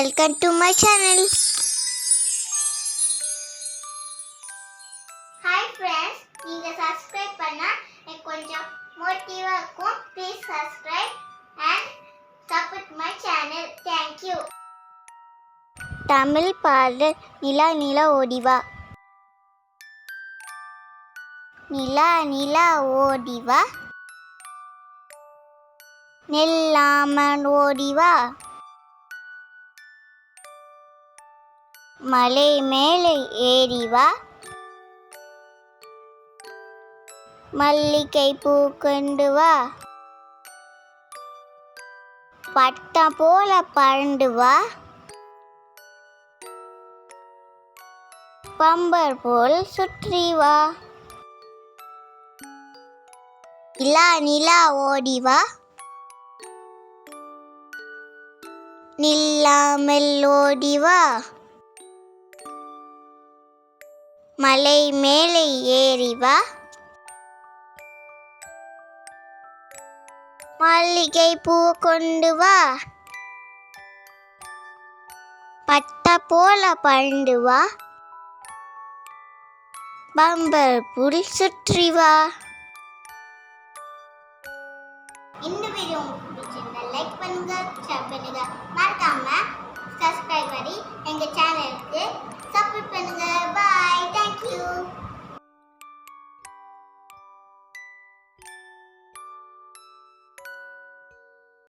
Welcome to my channel. Hi friends, நீங்க subscribe பண்ணா எனக்கு கொஞ்சம் மோட்டிவா இருக்கும். Please subscribe and support my channel. Thank you. Tamil பாடல் நிலா நிலா ஓடிவா. நிலா நிலா ஓடிவா, நில்லாமல் ஓடிவா, மலை மேலே ஏறிவா, மல்லிகை பூ கொண்டு வா, பட்டம் போல பறந்து வா, பம்பர் போல் சுற்றி வா. நிலா நிலா ஓடிவா, நில்லாமல் ஓடிவா, மலை மேலே ஏறிவா, மல்லிகை பூ கொண்டு வா, பட்டம் போல பறந்து வா, பம்பர் போல் சுற்றி வா. இந்த வீடியோ உங்களுக்கு பிடிச்சிருந்தா லைக் பண்ணுங்க, ஷேர் பண்ணுங்க, மறக்காம சப்ஸ்கிரைப் பண்ணி